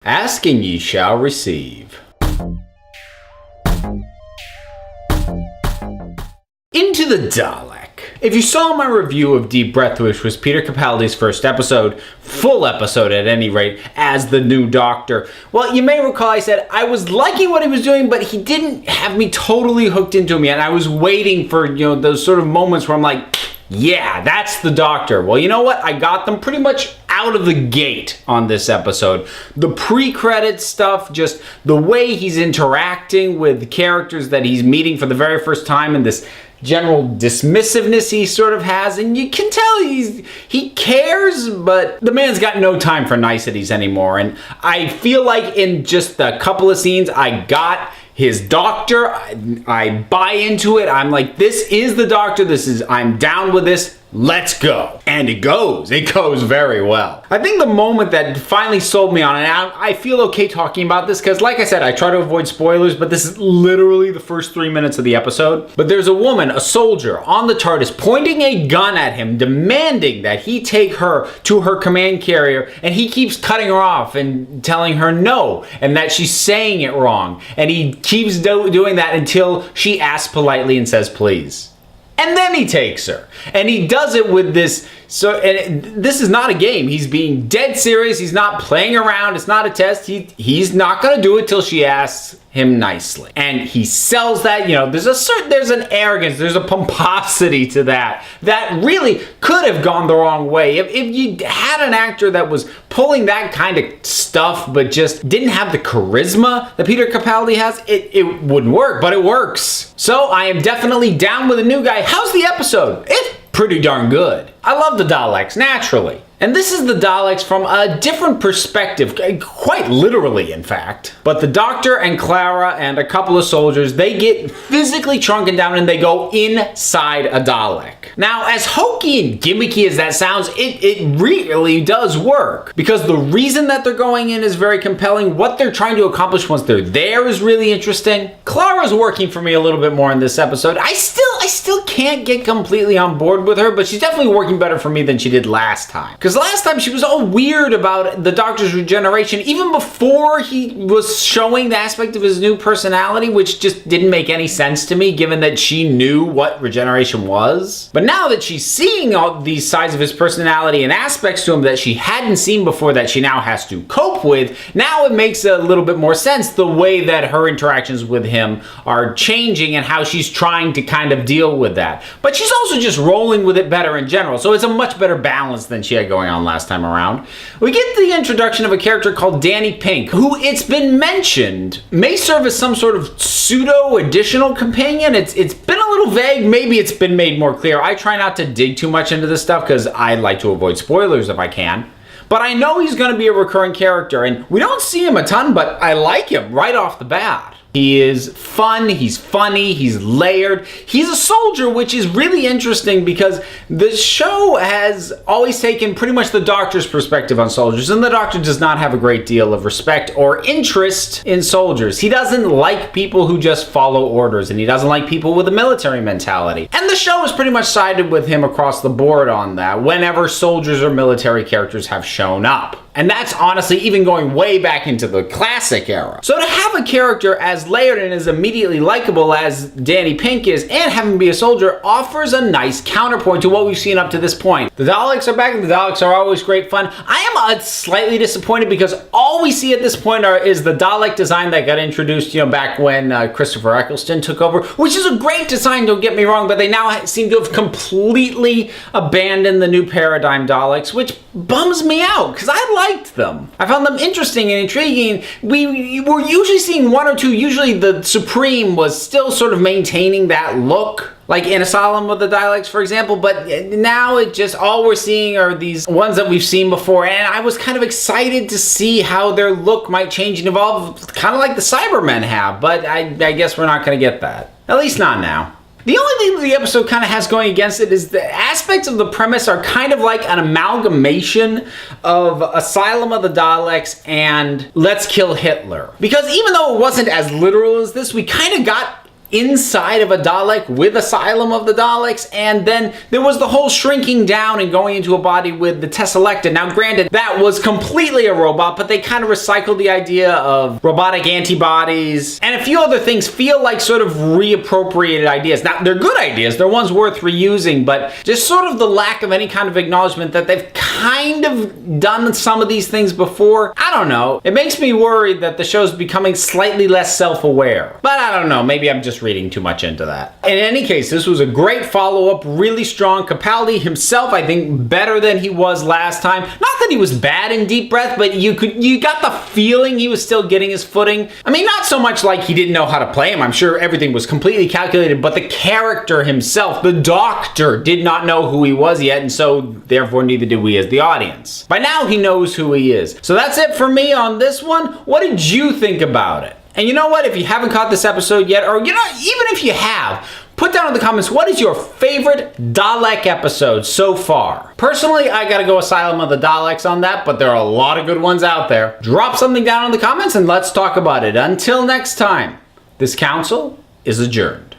asking ye shall receive. Into the Dalek. If you saw my review of Deep Breath, which was Peter Capaldi's first episode, full episode at any rate, as the new Doctor, well, you may recall I said I was liking what he was doing, but he didn't have me totally hooked into him yet. I was waiting for, those sort of moments where I'm like, yeah, that's the Doctor. Well, you know what? I got them pretty much out of the gate on this episode. The pre-credit stuff, just the way he's interacting with characters that he's meeting for the very first time, and this general dismissiveness he sort of has, and you can tell he cares, but the man's got no time for niceties anymore. And I feel like in just a couple of scenes, I got his Doctor. I buy into it. I'm like, this is the Doctor. I'm down with this. Let's go. And it goes very well. I think the moment that finally sold me on it, I feel okay talking about this because, like I said, I try to avoid spoilers, but this is literally the first 3 minutes of the episode. But there's a woman, a soldier, on the TARDIS pointing a gun at him, demanding that he take her to her command carrier, and he keeps cutting her off and telling her no, and that she's saying it wrong. And he keeps doing that until she asks politely and says, please. And then he takes her. And he does it with this. This is not a game. He's being dead serious. He's not playing around. It's not a test. He's not going to do it till she asks him nicely. And he sells that. There's an arrogance. There's a pomposity to that really could have gone the wrong way. If you had an actor that was pulling that kind of stuff but just didn't have the charisma that Peter Capaldi has, it wouldn't work, but it works. So I am definitely down with a new guy. How's the episode? It's pretty darn good. I love the Daleks, naturally. And this is the Daleks from a different perspective, quite literally, in fact. But the Doctor and Clara and a couple of soldiers, they get physically shrunken down and they go inside a Dalek. Now, as hokey and gimmicky as that sounds, it really does work. Because the reason that they're going in is very compelling. What they're trying to accomplish once they're there is really interesting. Clara's working for me a little bit more in this episode. I still can't get completely on board with her, but she's definitely working better for me than she did last time. Because last time she was all weird about the Doctor's regeneration, even before he was showing the aspect of his new personality, which just didn't make any sense to me, given that she knew what regeneration was. But now that she's seeing all these sides of his personality and aspects to him that she hadn't seen before, that she now has to cope with, now it makes a little bit more sense the way that her interactions with him are changing and how she's trying to kind of deal with that. But she's also just rolling with it better in general, so it's a much better balance than she had going on last time around. We get the introduction of a character called Danny Pink, who, it's been mentioned, may serve as some sort of pseudo additional companion. It's been a little vague. Maybe it's been made more clear. I try not to dig too much into this stuff because I like to avoid spoilers if I can. But I know he's going to be a recurring character, and we don't see him a ton, but I like him right off the bat. He is fun, he's funny, he's layered. He's a soldier, which is really interesting because the show has always taken pretty much the Doctor's perspective on soldiers, and the Doctor does not have a great deal of respect or interest in soldiers. He doesn't like people who just follow orders, and he doesn't like people with a military mentality. And the show has pretty much sided with him across the board on that whenever soldiers or military characters have shown up. And that's honestly even going way back into the classic era. So to have a character as layered and as immediately likable as Danny Pink is, and have him be a soldier, offers a nice counterpoint to what we've seen up to this point. The Daleks are back, and the Daleks are always great fun. I am slightly disappointed because all we see at this point is the Dalek design that got introduced, back when Christopher Eccleston took over, which is a great design, don't get me wrong, but they now seem to have completely abandoned the new paradigm Daleks, which bums me out because I liked them. I found them interesting and intriguing. We were usually seeing one or two. Usually the Supreme was still sort of maintaining that look, like in Asylum with the Daleks, for example, but now all we're seeing are these ones that we've seen before, and I was kind of excited to see how their look might change and evolve, kind of like the Cybermen have, but I guess we're not going to get that. At least not now. The only thing the episode kind of has going against it is the aspects of the premise are kind of like an amalgamation of Asylum of the Daleks and Let's Kill Hitler. Because even though it wasn't as literal as this, we kind of got inside of a Dalek with Asylum of the Daleks, and then there was the whole shrinking down and going into a body with the Tesselecta. Now granted, that was completely a robot, but they kind of recycled the idea of robotic antibodies, and a few other things feel like sort of reappropriated ideas. Now they're good ideas, they're ones worth reusing, but just sort of the lack of any kind of acknowledgement that they've kind of done some of these things before. I don't know. It makes me worried that the show's becoming slightly less self-aware. But I don't know, maybe I'm just reading too much into that. In any case, this was a great follow-up, really strong. Capaldi himself, I think, better than he was last time. Not that he was bad in Deep Breath, but you got the feeling he was still getting his footing. I mean, not so much like he didn't know how to play him. I'm sure everything was completely calculated, but the character himself, the Doctor, did not know who he was yet, and so therefore neither did we as the audience. By now he knows who he is. So that's it for me on this one. What did you think about it? And you know what, if you haven't caught this episode yet, or even if you have, put down in the comments, what is your favorite Dalek episode so far? Personally, I gotta go Asylum of the Daleks on that, but there are a lot of good ones out there. Drop something down in the comments and let's talk about it. Until next time, this council is adjourned.